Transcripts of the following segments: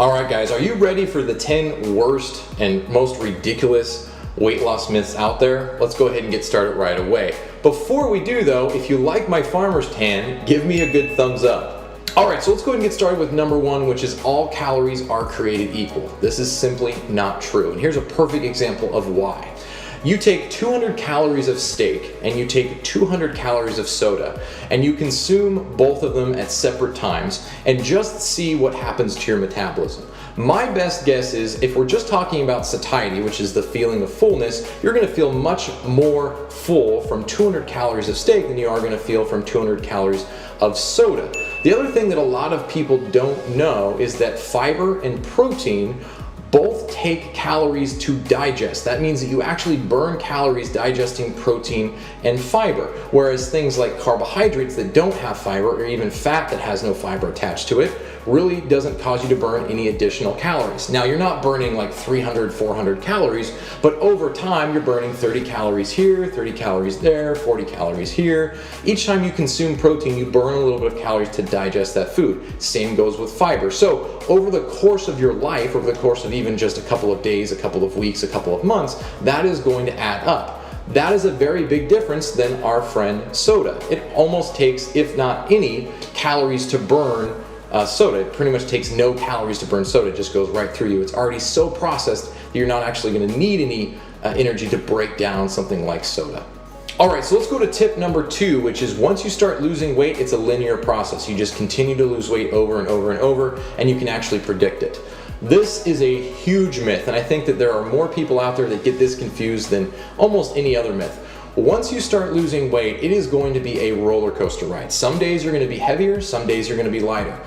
Alright guys, are you ready for the 10 worst and most ridiculous weight loss myths out there? Let's go ahead and get started right away. Before we do though, if you like my farmer's tan, give me a good thumbs up. Alright, so let's go ahead and get started with number one, which is all calories are created equal. This is simply not true, and here's a perfect example of why. You take 200 calories of steak and you take 200 calories of soda and you consume both of them at separate times and just see what happens to your metabolism. My best guess is if we're just talking about satiety, which is the feeling of fullness, you're going to feel much more full from 200 calories of steak than you are going to feel from 200 calories of soda. The other thing that a lot of people don't know is that fiber and protein both take calories to digest. That means that you actually burn calories digesting protein and fiber, whereas things like carbohydrates that don't have fiber or even fat that has no fiber attached to it really doesn't cause you to burn any additional calories. Now, you're not burning like 300, 400 calories, but over time you're burning 30 calories here, 30 calories there, 40 calories here. Each time you consume protein, you burn a little bit of calories to digest that food. Same goes with fiber. So over the course of your life, over the course of even just a couple of days, a couple of weeks, a couple of months, that is going to add up. That is a very big difference than our friend soda. It almost takes, if not any, calories to burn soda. It pretty much takes no calories to burn soda. It just goes right through you. It's already so processed that you're not actually going to need any energy to break down something like soda. Alright, so let's go to tip number two, which is once you start losing weight, it's a linear process. You just continue to lose weight over and over and over, and you can actually predict it. This is a huge myth, and I think that there are more people out there that get this confused than almost any other myth. Once you start losing weight, it is going to be a roller coaster ride. Some days you're going to be heavier, some days you're going to be lighter.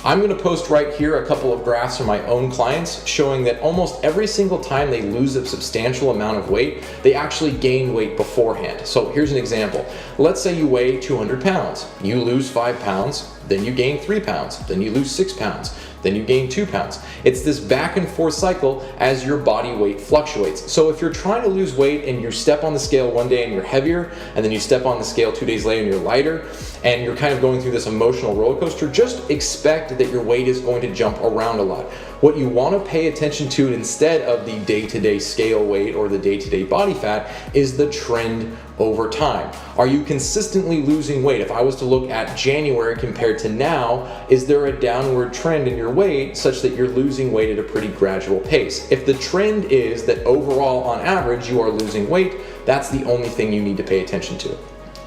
I'm going to post right here a couple of graphs from my own clients showing that almost every single time they lose a substantial amount of weight, they actually gain weight beforehand. So here's an example. Let's say you weigh 200 pounds. You lose 5 pounds, then you gain 3 pounds, then you lose 6 pounds, then you gain 2 pounds. It's this back and forth cycle as your body weight fluctuates. So if you're trying to lose weight and you step on the scale one day and you're heavier, and then you step on the scale 2 days later and you're lighter, and you're kind of going through this emotional roller coaster, just expect that your weight is going to jump around a lot. What you want to pay attention to instead of the day-to-day scale weight or the day-to-day body fat is the trend over time. Are you consistently losing weight? If I was to look at January compared to now, is there a downward trend in your weight such that you're losing weight at a pretty gradual pace? If the trend is that overall on average you are losing weight, that's the only thing you need to pay attention to.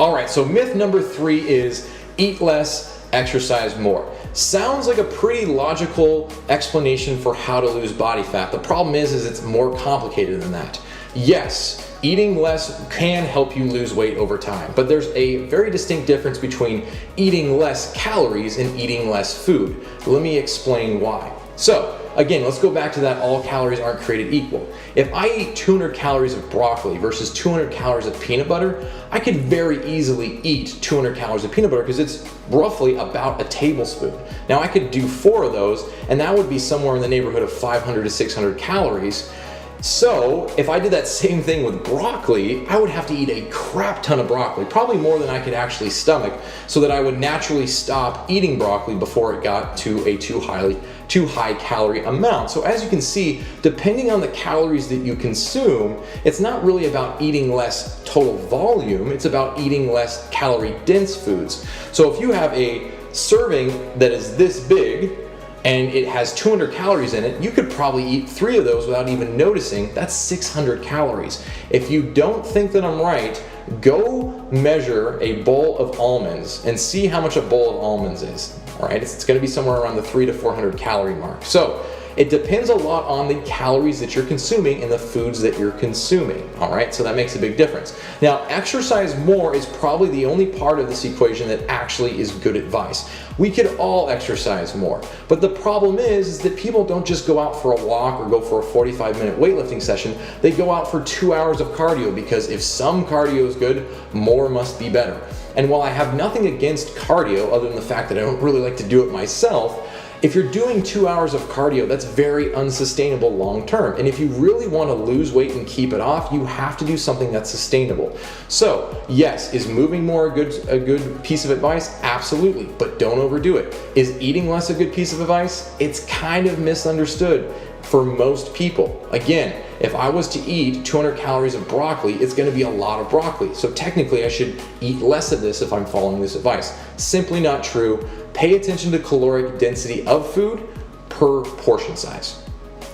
Alright, so myth number 3 is eat less, exercise more. Sounds like a pretty logical explanation for how to lose body fat. The problem is it's more complicated than that. Yes, eating less can help you lose weight over time, but there's a very distinct difference between eating less calories and eating less food. Let me explain why. So, again, let's go back to that all calories aren't created equal. If I eat 200 calories of broccoli versus 200 calories of peanut butter, I could very easily eat 200 calories of peanut butter because it's roughly about a tablespoon. Now I could do 4 of those, and that would be somewhere in the neighborhood of 500 to 600 calories. So if I did that same thing with broccoli, I would have to eat a crap ton of broccoli, probably more than I could actually stomach, so that I would naturally stop eating broccoli before it got to a too high calorie amount. So as you can see, depending on the calories that you consume, it's not really about eating less total volume, it's about eating less calorie dense foods. So if you have a serving that is this big, and it has 200 calories in it, you could probably eat 3 of those without even noticing. That's 600 calories. If you don't think that I'm right, go measure a bowl of almonds and see how much a bowl of almonds is. All right, it's going to be somewhere around the 300 to 400 calorie mark. So it depends a lot on the calories that you're consuming and the foods that you're consuming. All right, so that makes a big difference. Now, exercise more is probably the only part of this equation that actually is good advice. We could all exercise more, but the problem is that people don't just go out for a walk or go for a 45-minute weightlifting session. They go out for 2 hours of cardio because if some cardio is good, more must be better. And while I have nothing against cardio other than the fact that I don't really like to do it myself, if you're doing 2 hours of cardio, that's very unsustainable long term. And if you really want to lose weight and keep it off, you have to do something that's sustainable. So yes, is moving more a good piece of advice? Absolutely, but don't overdo it. Is eating less a good piece of advice? It's kind of misunderstood for most people. Again, if I was to eat 200 calories of broccoli, it's going to be a lot of broccoli. So technically I should eat less of this if I'm following this advice. Simply not true. Pay attention to caloric density of food per portion size.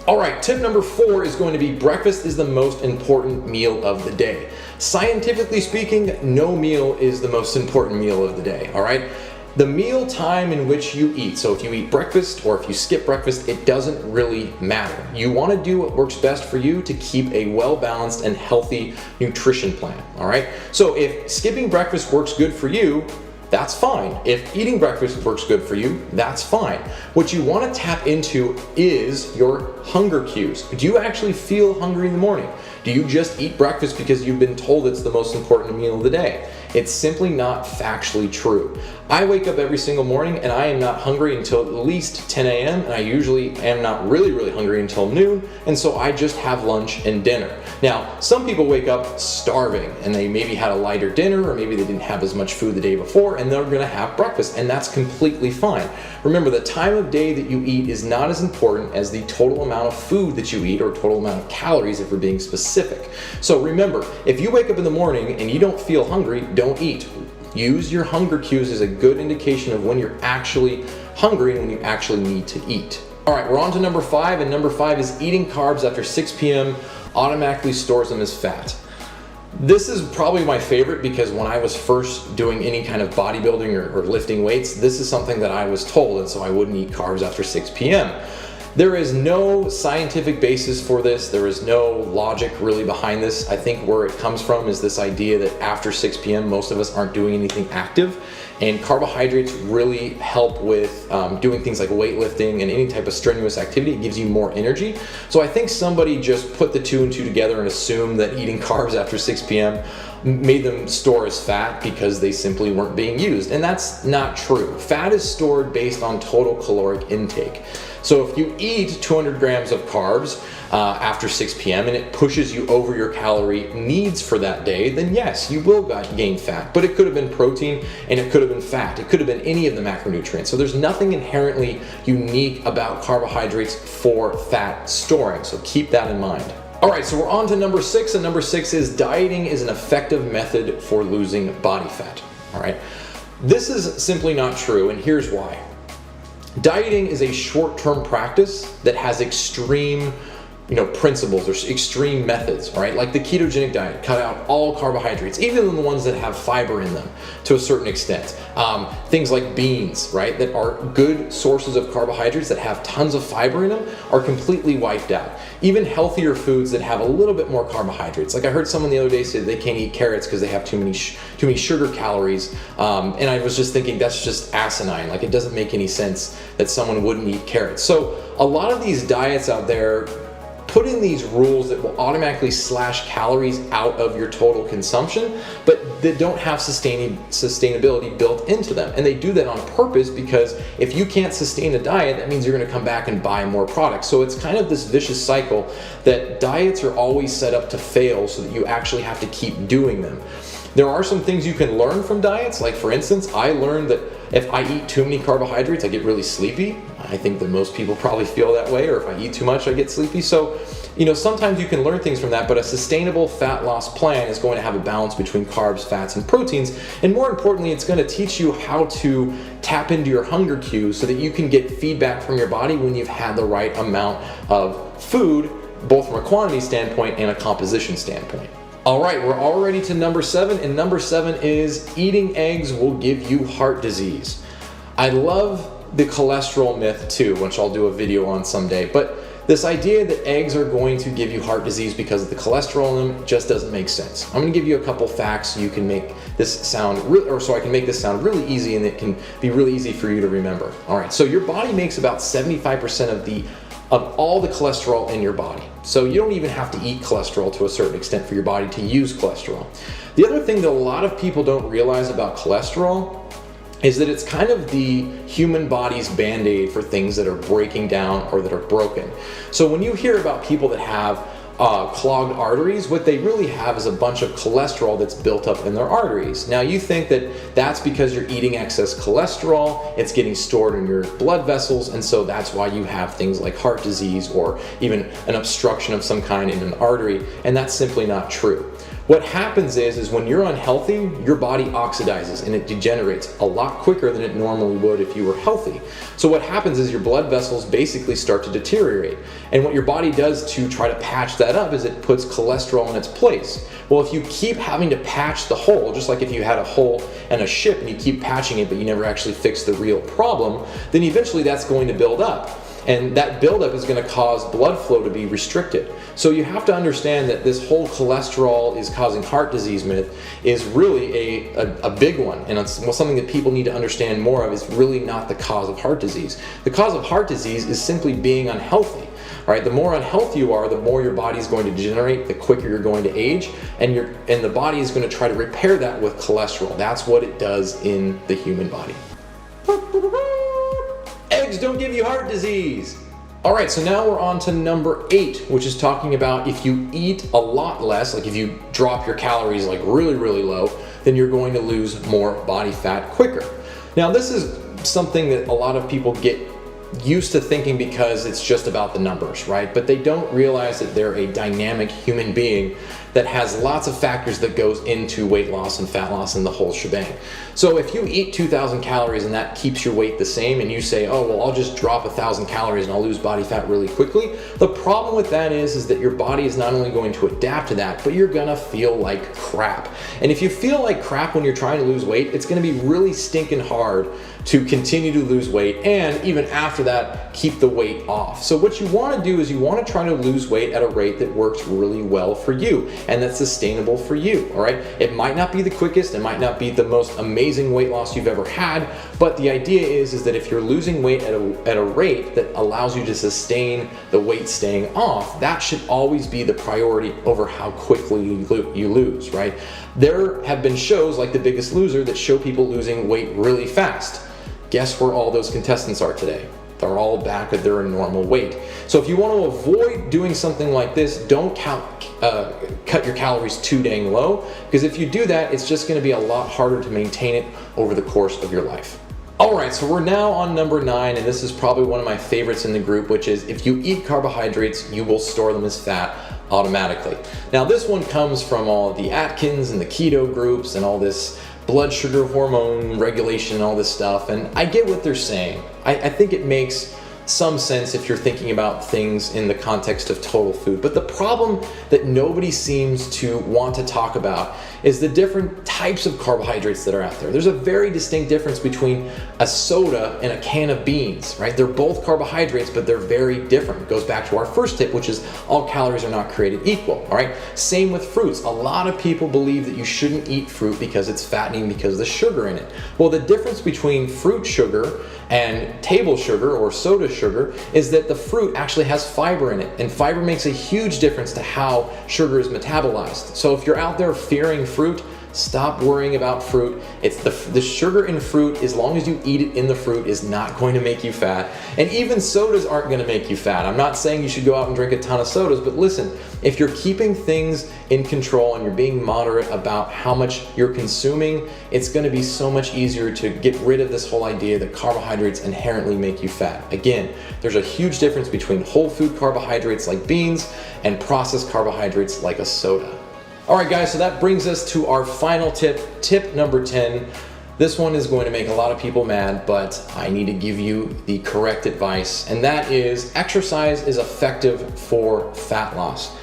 All right, tip number 4 is going to be breakfast is the most important meal of the day. Scientifically speaking, no meal is the most important meal of the day, all right? The meal time in which you eat, so if you eat breakfast or if you skip breakfast, it doesn't really matter. You want to do what works best for you to keep a well-balanced and healthy nutrition plan, all right? So if skipping breakfast works good for you, that's fine. If eating breakfast works good for you, that's fine. What you want to tap into is your hunger cues. Do you actually feel hungry in the morning? Do you just eat breakfast because you've been told it's the most important meal of the day? It's simply not factually true. I wake up every single morning and I am not hungry until at least 10 a.m. and I usually am not really hungry until noon, and so I just have lunch and dinner. Now, some people wake up starving and they maybe had a lighter dinner or maybe they didn't have as much food the day before and they're gonna have breakfast, and that's completely fine. Remember, the time of day that you eat is not as important as the total amount of food that you eat or total amount of calories if we're being specific. So remember, if you wake up in the morning and you don't feel hungry, don't eat. Use your hunger cues as a good indication of when you're actually hungry and when you actually need to eat. All right, we're on to number 5, and number 5 is eating carbs after 6 p.m. automatically stores them as fat. This is probably my favorite because when I was first doing any kind of bodybuilding or lifting weights, this is something that I was told, and so I wouldn't eat carbs after 6 p.m. There is no scientific basis for this. There is no logic really behind this. I think where it comes from is this idea that after 6 p.m. most of us aren't doing anything active, and carbohydrates really help with doing things like weightlifting and any type of strenuous activity. It gives you more energy. So I think somebody just put the 2 and 2 together and assumed that eating carbs after 6 p.m. made them store as fat because they simply weren't being used, and that's not true. Fat is stored based on total caloric intake. So if you eat 200 grams of carbs after 6 p.m. and it pushes you over your calorie needs for that day, then yes, you will gain fat. But it could have been protein and it could have been fat. It could have been any of the macronutrients. So there's nothing inherently unique about carbohydrates for fat storing. So keep that in mind. All right, so we're on to number 6, and number 6 is dieting is an effective method for losing body fat. All right, this is simply not true, and here's why. Dieting is a short-term practice that has extreme principles or extreme methods, all right? Like the ketogenic diet, cut out all carbohydrates, even the ones that have fiber in them to a certain extent. Things like beans, right, that are good sources of carbohydrates that have tons of fiber in them are completely wiped out. Even healthier foods that have a little bit more carbohydrates. Like I heard someone the other day say they can't eat carrots because they have too many sugar calories, and I was just thinking that's just asinine. Like it doesn't make any sense that someone wouldn't eat carrots. So a lot of these diets out there put in these rules that will automatically slash calories out of your total consumption, but that don't have sustainability built into them. And they do that on purpose because if you can't sustain a diet, that means you're going to come back and buy more products. So it's kind of this vicious cycle that diets are always set up to fail so that you actually have to keep doing them. There are some things you can learn from diets. Like for instance, I learned that if I eat too many carbohydrates, I get really sleepy. I think that most people probably feel that way, or if I eat too much, I get sleepy. So, sometimes you can learn things from that, but a sustainable fat loss plan is going to have a balance between carbs, fats, and proteins. And more importantly, it's going to teach you how to tap into your hunger cues so that you can get feedback from your body when you've had the right amount of food, both from a quantity standpoint and a composition standpoint. All right, we're already to number 7, and number 7 is eating eggs will give you heart disease. I love the cholesterol myth too, which I'll do a video on someday, but this idea that eggs are going to give you heart disease because of the cholesterol in them just doesn't make sense. I'm going to give you a couple facts so you can make this sound so I can make this sound really easy and it can be really easy for you to remember. All right, so your body makes about 75% of all the cholesterol in your body. So you don't even have to eat cholesterol to a certain extent for your body to use cholesterol. The other thing that a lot of people don't realize about cholesterol is that it's kind of the human body's band-aid for things that are breaking down or that are broken. So when you hear about people that have clogged arteries, what they really have is a bunch of cholesterol that's built up in their arteries. Now you think that that's because you're eating excess cholesterol, it's getting stored in your blood vessels, and so that's why you have things like heart disease or even an obstruction of some kind in an artery, and that's simply not true. What happens is when you're unhealthy, your body oxidizes and it degenerates a lot quicker than it normally would if you were healthy. So what happens is your blood vessels basically start to deteriorate. And what your body does to try to patch that up is it puts cholesterol in its place. Well, if you keep having to patch the hole, just like if you had a hole in a ship and you keep patching it but you never actually fix the real problem, then eventually that's going to build up. And that buildup is going to cause blood flow to be restricted. So you have to understand that this whole cholesterol is causing heart disease myth is really a big one. And it's something that people need to understand more of. Is really not the cause of heart disease. The cause of heart disease is simply being unhealthy. Right? The more unhealthy you are, the more your body is going to degenerate, the quicker you're going to age, and the body is going to try to repair that with cholesterol. That's what it does in the human body. Eggs don't give you heart disease. All right, so now we're on to number 8, which is talking about if you eat a lot less, like if you drop your calories like really, really low, then you're going to lose more body fat quicker. Now, this is something that a lot of people get used to thinking because it's just about the numbers, right? But they don't realize that they're a dynamic human being that has lots of factors that goes into weight loss and fat loss and the whole shebang. So if you eat 2,000 calories and that keeps your weight the same and you say, oh, well, I'll just drop 1,000 calories and I'll lose body fat really quickly, the problem with that is that your body is not only going to adapt to that, but you're gonna feel like crap. And if you feel like crap when you're trying to lose weight, it's gonna be really stinking hard to continue to lose weight, and even after that, keep the weight off. So what you wanna do is you wanna try to lose weight at a rate that works really well for you and that's sustainable for you, all right? It might not be the quickest, it might not be the most amazing weight loss you've ever had, but the idea is that if you're losing weight at a rate that allows you to sustain the weight staying off, that should always be the priority over how quickly you lose, right? There have been shows like The Biggest Loser that show people losing weight really fast. Guess where all those contestants are today? They're all back at their normal weight. So if you want to avoid doing something like this, don't cut your calories too dang low, because if you do that, it's just going to be a lot harder to maintain it over the course of your life. All right, so we're now on number 9, and this is probably one of my favorites in the group, which is if you eat carbohydrates, you will store them as fat automatically. Now this one comes from all the Atkins and the keto groups and all this blood sugar hormone regulation and all this stuff, and I get what they're saying. I think it makes some sense if you're thinking about things in the context of total food. But the problem that nobody seems to want to talk about is the different types of carbohydrates that are out there. There's a very distinct difference between a soda and a can of beans, right? They're both carbohydrates, but they're very different. It goes back to our first tip, which is all calories are not created equal, all right? Same with fruits. A lot of people believe that you shouldn't eat fruit because it's fattening because of the sugar in it. Well, the difference between fruit sugar and table sugar or soda sugar is that the fruit actually has fiber in it, and fiber makes a huge difference to how sugar is metabolized. So if you're out there fearing fruit, stop worrying about fruit. It's the sugar in fruit, as long as you eat it in the fruit, is not going to make you fat. And even sodas aren't going to make you fat. I'm not saying you should go out and drink a ton of sodas, but listen, if you're keeping things in control and you're being moderate about how much you're consuming, it's going to be so much easier to get rid of this whole idea that carbohydrates inherently make you fat. Again, there's a huge difference between whole food carbohydrates like beans and processed carbohydrates like a soda. All right, guys, so that brings us to our final tip, tip number 10. This one is going to make a lot of people mad, but I need to give you the correct advice, and that is exercise is effective for fat loss.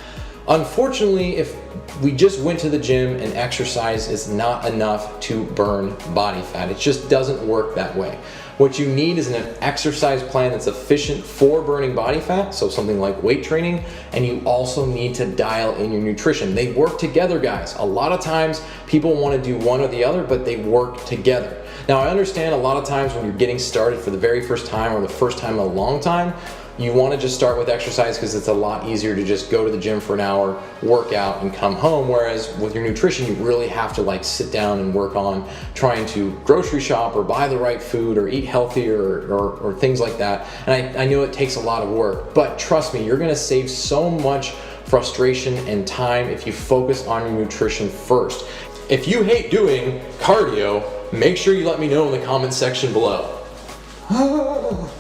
Unfortunately, if we just went to the gym and exercise is not enough to burn body fat. It just doesn't work that way. What you need is an exercise plan that's efficient for burning body fat, so something like weight training, and you also need to dial in your nutrition. They work together, guys. A lot of times people want to do one or the other, but they work together. Now, I understand a lot of times when you're getting started for the very first time or the first time in a long time, you want to just start with exercise because it's a lot easier to just go to the gym for an hour, work out, and come home. Whereas with your nutrition, you really have to like sit down and work on trying to grocery shop or buy the right food or eat healthier or things like that. And I know it takes a lot of work, but trust me, you're going to save so much frustration and time if you focus on your nutrition first. If you hate doing cardio, make sure you let me know in the comment section below.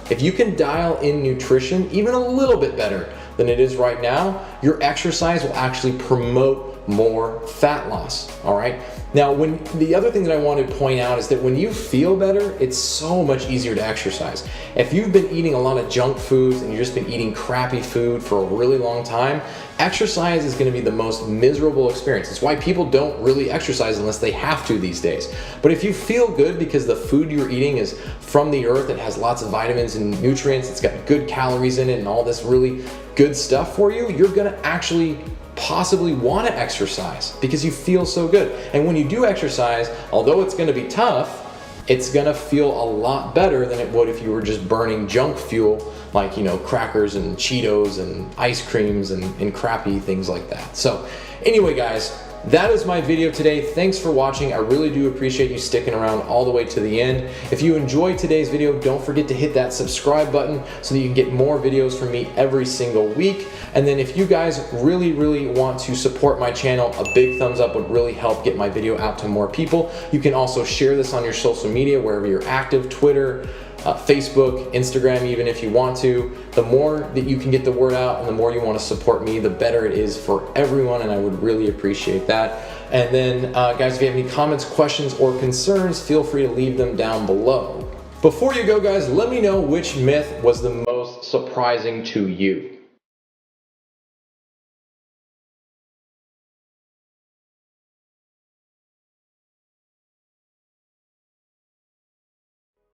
If you can dial in nutrition even a little bit better than it is right now, your exercise will actually promote more fat loss, all right? Now, the other thing that I want to point out is that when you feel better, it's so much easier to exercise. If you've been eating a lot of junk foods and you've just been eating crappy food for a really long time, exercise is going to be the most miserable experience. It's why people don't really exercise unless they have to these days. But if you feel good because the food you're eating is from the earth, it has lots of vitamins and nutrients, it's got good calories in it and all this really good stuff for you, you're going to actually possibly want to exercise because you feel so good. And when you do exercise, although it's going to be tough, it's going to feel a lot better than it would if you were just burning junk fuel like, crackers and Cheetos and ice creams and crappy things like that. So anyway, guys, that is my video today. Thanks for watching. I really do appreciate you sticking around all the way to the end. If you enjoyed today's video, don't forget to hit that subscribe button so that you can get more videos from me every single week. And then if you guys really want to support my channel, a big thumbs up would really help get my video out to more people. You can also share this on your social media, wherever you're active, Twitter, Facebook, Instagram, even if you want to. The more that you can get the word out and the more you want to support me, the better it is for everyone, and I would really appreciate that. And then guys, if you have any comments, questions, or concerns, feel free to leave them down below. Before you go, guys, let me know which myth was the most surprising to you.